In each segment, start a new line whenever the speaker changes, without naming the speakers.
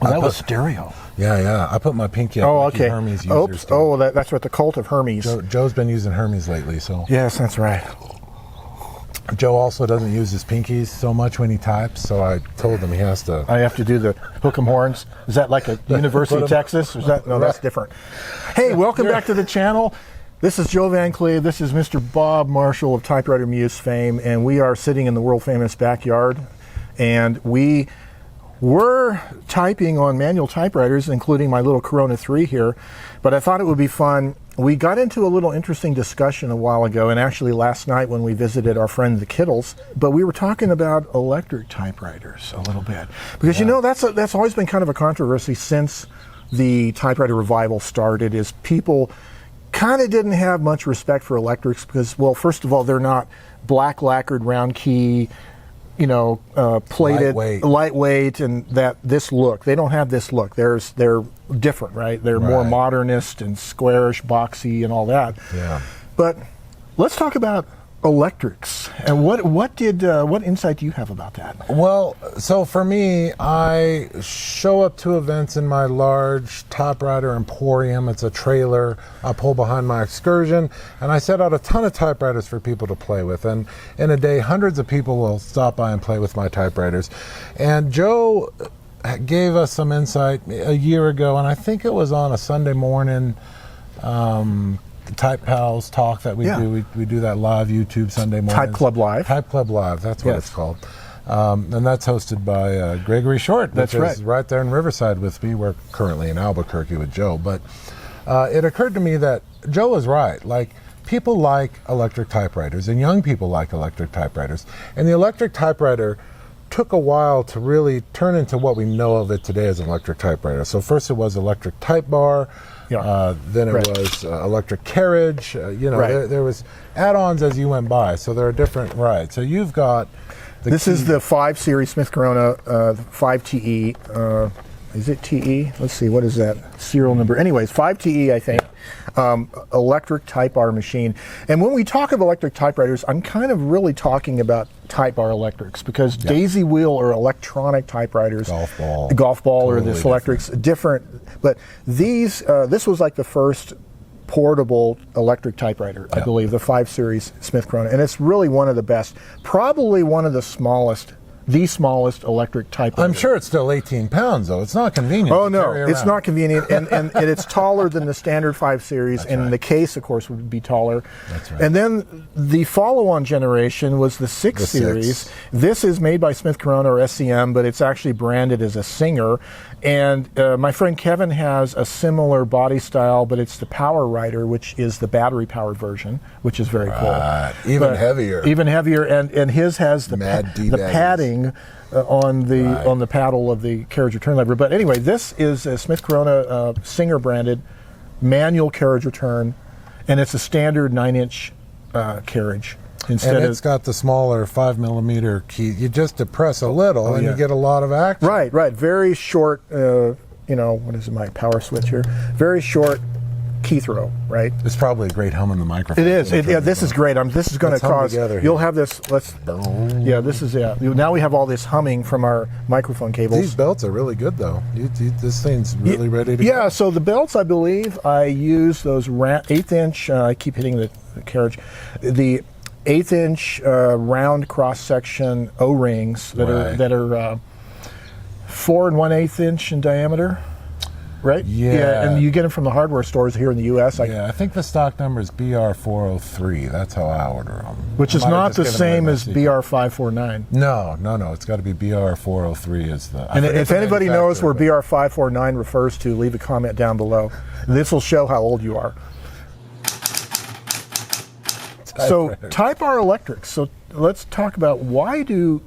Oh, that was stereo.
Yeah. I put my pinky up.
Oh,
like
okay.
Hermes users.
Oh, that's what the cult of Hermes.
Joe's been using Hermes lately, so.
Yes, that's right.
Joe also doesn't use his pinkies so much when he types, so I told him he has to.
I have to do the hook 'em horns. Is that like a University of Texas? Is that, no, that's different. Hey, welcome back to the channel. This is Joe Van Cleve. This is Mr. Bob Marshall of Typewriter Muse fame, and we are sitting in the world famous backyard, and we were typing on manual typewriters, including my little Corona 3 here, but I thought it would be fun. We got into a little interesting discussion a while ago, and actually last night when we visited our friend the Kittles, but we were talking about electric typewriters a little bit. Because you know, that's always been kind of a controversy since the typewriter revival started, is people kind of didn't have much respect for electrics because, well, first of all, they're not black lacquered round key, you know, plated, lightweight, and this look. They don't have this look. They're different, right? They're more modernist and squarish, boxy, and all that.
Yeah.
But let's talk about electrics. And what insight do you have about that?
Well, so for me, I show up to events in my large typewriter emporium. It's a trailer I pull behind my excursion, and I set out a ton of typewriters for people to play with. And in a day, hundreds of people will stop by and play with my typewriters. And Joe gave us some insight a year ago, and I think it was on a Sunday morning Type Pals talk that we do. We do that live YouTube Sunday morning.
Type Club Live.
Type Club Live, that's what it's called. And that's hosted by Gregory Short, which is right there in Riverside with me. We're currently in Albuquerque with Joe. But it occurred to me that Joe was right. Like, people like electric typewriters, and young people like electric typewriters. And the electric typewriter took a while to really turn into what we know of it today as an electric typewriter. So first it was electric type bar. Then it was electric carriage. There was add-ons as you went by, so there are different rides. So you've got
this is the 5 Series Smith Corona 5TE. Is it TE? Let's see, what is that serial number? Anyways, 5TE, I think. Electric type bar machine. And when we talk of electric typewriters, I'm kind of really talking about type bar electrics, because daisy wheel or electronic typewriters, golf ball totally, or this electrics different. But these, this was like the first portable electric typewriter, I believe, the 5 Series Smith Corona, and it's really one of the best, probably one of the smallest electric typewriter.
I'm sure it's still 18 pounds, though. It's not convenient.
Oh, no, it's not convenient, and it's taller than the standard 5 Series, and the case, of course, would be taller. That's right. And then the follow-on generation was the 6 Series. This is made by Smith Corona or SCM, but it's actually branded as a Singer. And my friend Kevin has a similar body style, but it's the Power Rider, which is the battery-powered version, which is very cool.
Even heavier.
Even heavier, and his has the padding on the paddle of the carriage return lever. But anyway, this is a Smith Corona Singer branded manual carriage return, and it's a standard 9-inch carriage. And
it's got the smaller 5mm key. You just depress a little and you get a lot of action.
Right. Very short, what is my power switch here? Very short key throw, right?
It's probably a great hum in the microphone.
It is. This is great. This is going to cause. You'll have this. Now we have all this humming from our microphone cables.
These belts are really good, though. This thing's really ready to go.
Yeah. So the belts, I believe, I use those 1/8-inch. I keep hitting the carriage. The 1/8-inch round cross-section O-rings that are 4 1/8 inch in diameter. Right? Yeah, and you get them from the hardware stores here in the U.S.
I think the stock number is BR403. That's how I order them.
Which is not the same as BR549.
No. It's got to be BR403
And if anybody knows where BR549 refers to, leave a comment down below. This will show how old you are. So, type bar electrics. So let's talk about, why do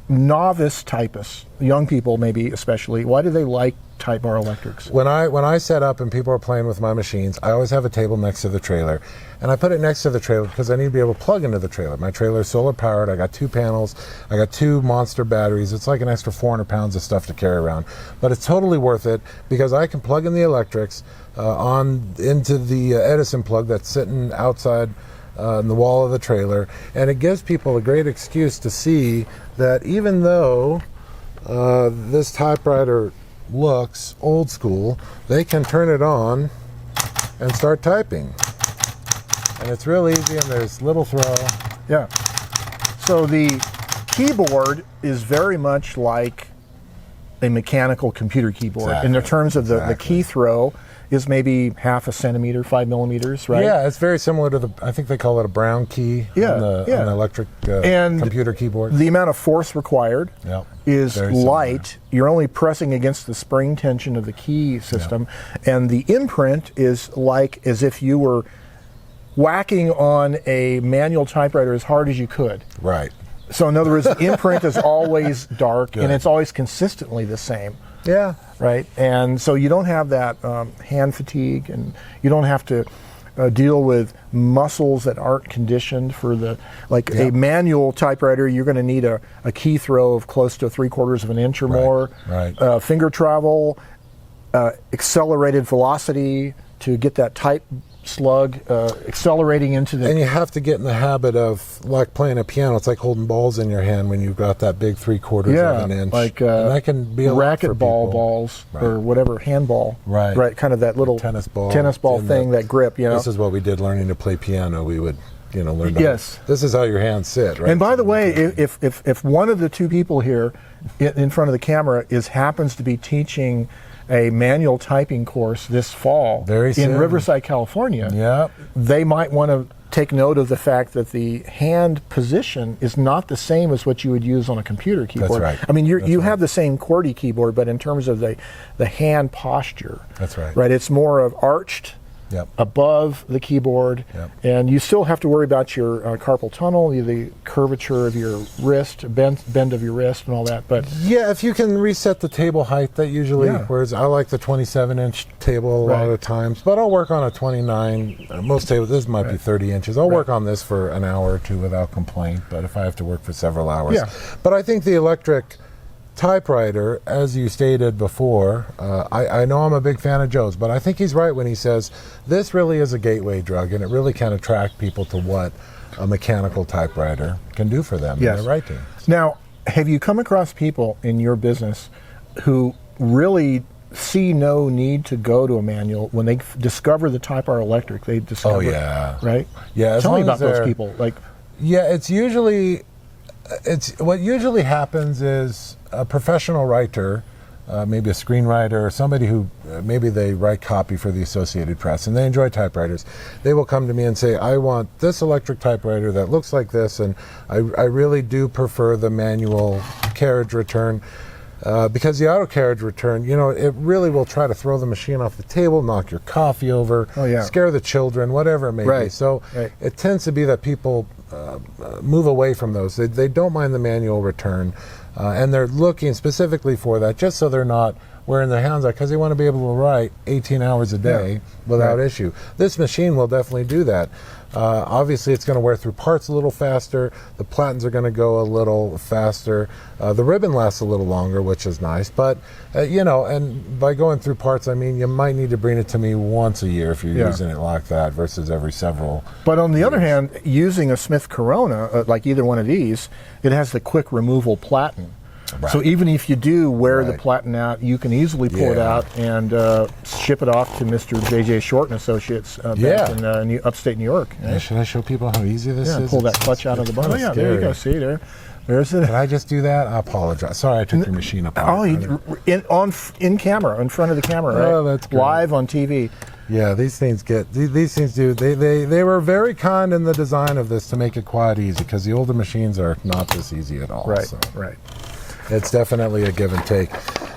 novice typists, young people maybe especially, why do they like type bar electrics?
When I set up and people are playing with my machines, I always have a table next to the trailer, and I put it next to the trailer because I need to be able to plug into the trailer. My trailer is solar powered. I got 2 panels. I got 2 monster batteries. It's like an extra 400 pounds of stuff to carry around, but it's totally worth it because I can plug in the electrics into the Edison plug that's sitting outside in the wall of the trailer, and it gives people a great excuse to see that even though this typewriter looks old school, they can turn it on and start typing. And it's real easy, and there's little throw.
Yeah. So the keyboard is very much like a mechanical computer keyboard.
Exactly.
In terms of the key throw is maybe 1/2 centimeter, 5 millimeters, right?
Yeah, it's very similar to I think they call it a brown key on the electric computer keyboard.
The amount of force required is light. You're only pressing against the spring tension of the key system. And the imprint is like as if you were whacking on a manual typewriter as hard as you could.
Right.
So in other words, the imprint is always dark and it's always consistently the same.
Yeah.
Right. And so you don't have that hand fatigue, and you don't have to deal with muscles that aren't conditioned for a manual typewriter. You're going to need a key throw of close to 3/4 of an inch or more.
Right.
Finger travel, accelerated velocity to get that type slug accelerating into the...
And you have to get in the habit of, like playing a piano, it's like holding balls in your hand when you've got that big 3/4 of an inch.
Like
and that can be a
racquetball balls or whatever, handball.
Right.
Kind of that little
tennis ball
thing, that grip, you know.
This is what we did learning to play piano. We would, learn
Yes.
This is how your hands sit, right?
And by the way, if one of the two people here in front of the camera happens to be teaching a manual typing course this fall in Riverside, California, they might want to take note of the fact that the hand position is not the same as what you would use on a computer keyboard.
That's right.
I mean, you have the same QWERTY keyboard, but in terms of the hand posture,
that's right.
Right, it's more of arched. Above the keyboard, and you still have to worry about your carpal tunnel, the curvature of your wrist, bend of your wrist, and all that. But
yeah, if you can reset the table height, that usually. Whereas I like the 27-inch table a lot of times, but I'll work on a 29. Most tables, this might be 30 inches. I'll work on this for an hour or two without complaint. But if I have to work for several hours, But I think the electric typewriter, as you stated before, I know I'm a big fan of Joe's, but I think he's right when he says this really is a gateway drug, and it really can attract people to what a mechanical typewriter can do for them in their writing.
Now, have you come across people in your business who really see no need to go to a manual when they discover the Typewriter electric? They discover, right?
Yeah.
Tell me about those people.
What usually happens is a professional writer, maybe a screenwriter or somebody who maybe they write copy for the Associated Press and they enjoy typewriters. They will come to me and say, I want this electric typewriter that looks like this, and I really do prefer the manual carriage return. Because the auto carriage return, it really will try to throw the machine off the table, knock your coffee over, scare the children, whatever it may be. So it tends to be that people move away from those. They don't mind the manual return, and they're looking specifically for that, just so they're not wearing their hands out, because they want to be able to write 18 hours a day without issue. This machine will definitely do that. Obviously, it's going to wear through parts a little faster. The platens are going to go a little faster. The ribbon lasts a little longer, which is nice. But, and by going through parts, I mean, you might need to bring it to me once a year if you're using it like that versus every several
But on the other hand, using a Smith Corona, like either one of these, it has the quick removal platen. Right. So even if you do wear the platen out, you can easily pull it out and ship it off to Mr. J.J. Short and Associates back in upstate New York.
Should I show people how easy this is?
Pull that clutch out of the bottom. Oh, yeah, there you go. See, there's it.
Did I just do that? I apologize. Sorry, I took your machine apart.
In camera, in front of the camera, right?
Oh, that's great.
Live on TV.
Yeah, these things do. They were very kind in the design of this to make it quite easy, because the older machines are not this easy at all.
Right,
so.
right.
It's definitely a give and take.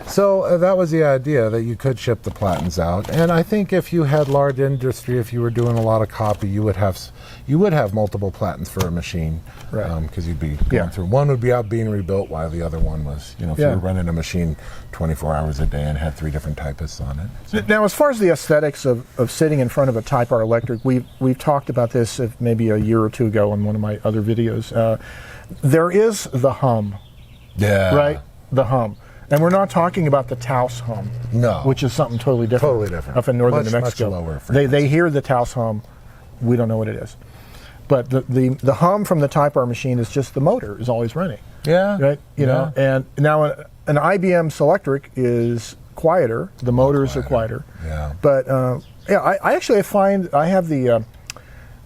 So that was the idea, that you could ship the platens out. And I think if you had large industry, if you were doing a lot of copy, you would have multiple platens for a machine, right? Because you'd be going through. One would be out being rebuilt, while the other one was, if you were running a machine 24 hours a day and had 3 different typists on it. So.
Now, as far as the aesthetics of sitting in front of a Typewriter electric, we've talked about this maybe a year or two ago in one of my other videos. There is the hum.
Yeah.
Right? The hum. And we're not talking about the Taos hum.
No.
Which is something totally different.
Totally different.
Up in northern New Mexico.
Much lower
they hear the Taos hum. We don't know what it is. But the hum from the Typewriter machine is just the motor is always running.
Yeah.
Right? You know? And now an IBM Selectric is quieter. The motors are quieter.
Yeah.
But yeah, I actually find I have the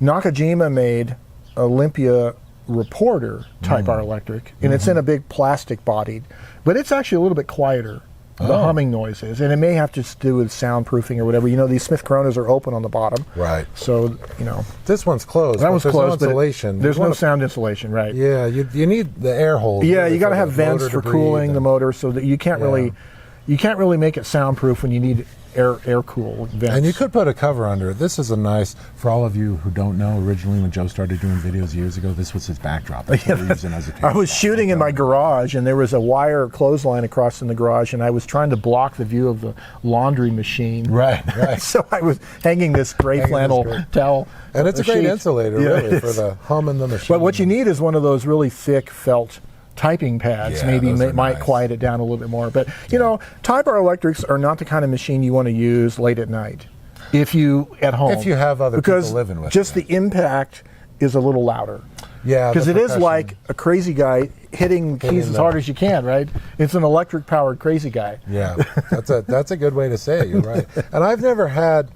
Nakajima made Olympia Reporter Typewriter electric, and it's in a big plastic bodied, but it's actually a little bit quieter. The humming noises, and it may have to do with soundproofing or whatever. You know, these Smith Coronas are open on the bottom,
right?
So you know,
this one's closed.
That one's closed.
No insulation.
There's no sound insulation, right?
Yeah, you need the air holes.
Yeah, you got to have vents for cooling the motor, so that you can't really make it soundproof when you need air cool vents.
And you could put a cover under it. This is a nice, for all of you who don't know, originally when Joe started doing videos years ago, this was his backdrop. That's what he was using as a
I was shooting in my garage, and there was a wire clothesline across in the garage, and I was trying to block the view of the laundry machine.
Right.
So I was hanging this gray flannel towel.
And it's a great insulator, really, for the hum in the machine.
But what you need is one of those really thick felt typing pads.
Yeah,
Maybe might
nice.
quiet it down a little bit more. But you know, typewriter electrics are not the kind of machine you want to use late at night. If you at home,
if you have other people living with you.
Just the impact is a little louder.
Yeah,
because it is like a crazy guy hitting keys as hard as you can, right? It's an electric powered crazy guy.
Yeah, that's a good way to say it. You're right. And I've never had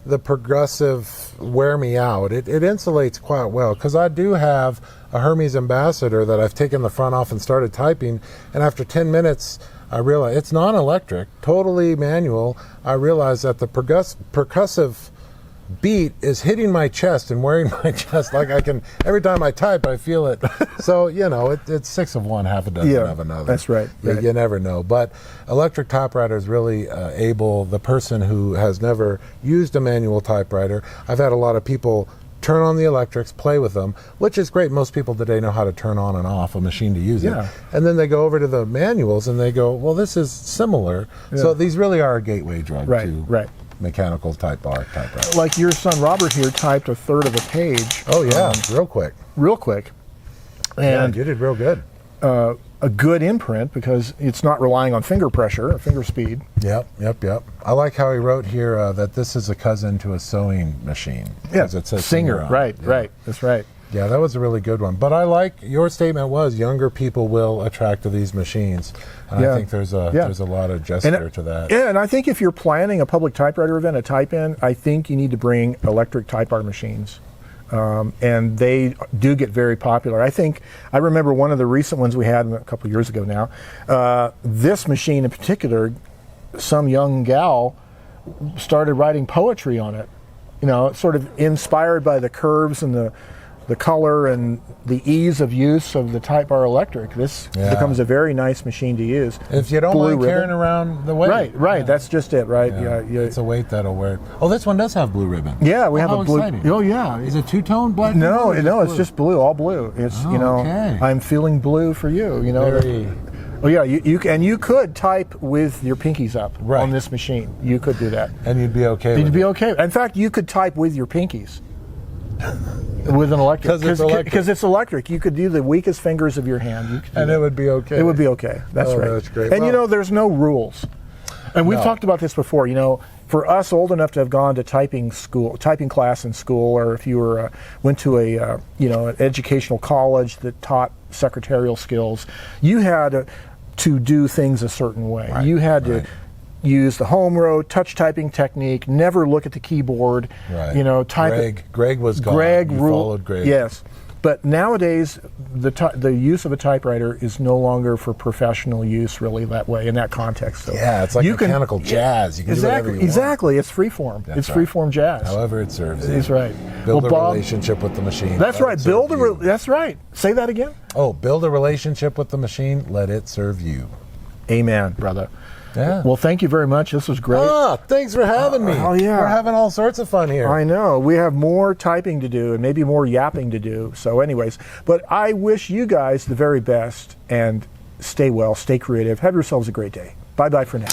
the progressive wear me out. It insulates quite well, because I do have a Hermes Ambassador that I've taken the front off and started typing, and after 10 minutes I realized it's non-electric, totally manual. I realized that the percussive beat is hitting my chest and wearing my chest. Like I can, every time I type I feel it. So you know, it's 6 of one, half a dozen of another.
That's right.
You never know. But electric typewriter is really able, the person who has never used a manual typewriter. I've had a lot of people turn on the electrics, play with them, which is great. Most people today know how to turn on and off a machine to use it. And then they go over to the manuals and they go, well, this is similar. So these really are a gateway drug to mechanical typewriter.
Like your son Robert here typed a third of a page.
Oh yeah, real quick.
And
you did real good.
A good imprint, because it's not relying on finger pressure or finger speed.
Yep. I like how he wrote here that this is a cousin to a sewing machine.
Yeah,
it says
Singer. Right. That's right.
Yeah, that was a really good one. But I like your statement was younger people will attract to these machines. And I think there's a lot of gesture to that.
Yeah, and I think if you're planning a public typewriter event, a type-in, I think you need to bring electric typewriter machines. And they do get very popular. I remember one of the recent ones we had a couple of years ago now. This machine in particular, some young gal started writing poetry on it. You know, sort of inspired by the curves and the color and the ease of use of the Typewriter electric. This becomes a very nice machine to use.
If you don't mind carrying around the weight.
Right. That's just it, right?
Yeah. It's a weight that'll wear it. Oh, this one does have blue ribbon.
Yeah, we have a blue.
Exciting.
Oh, yeah.
Is it two-tone black?
No, it's just blue, all blue. It's I'm feeling blue for you. You know. Oh yeah, you could type with your pinkies up on this machine. You could do that,
and you'd be okay.
You'd be okay. In fact, you could type with your pinkies. With an electric, because it's electric. You could do the weakest fingers of your hand,
and it would be okay.
It would be okay. That's right.
That's great.
And you know, there's no rules. And we've talked about this before. You know, for us old enough to have gone to typing class in school, or if you went to an educational college that taught secretarial skills, you had to do things a certain way. You had to use the home row touch typing technique, never look at the keyboard. You know, type.
Greg was gone. You followed Greg.
Yes. But nowadays, the use of a typewriter is no longer for professional use, really, that way, in that context. So
it's like mechanical jazz. You can do whatever you want.
Exactly. It's freeform. It's freeform jazz.
However it serves you.
That's right.
Build a relationship with the machine.
That's right. That's right. Say that again.
Oh, build a relationship with the machine. Let it serve you.
Amen, brother.
Yeah.
Well, thank you very much. This was great.
Thanks for having me.
Oh, yeah.
We're having all sorts of fun here.
I know. We have more typing to do and maybe more yapping to do. So anyways, but I wish you guys the very best, and stay well, stay creative. Have yourselves a great day. Bye-bye for now.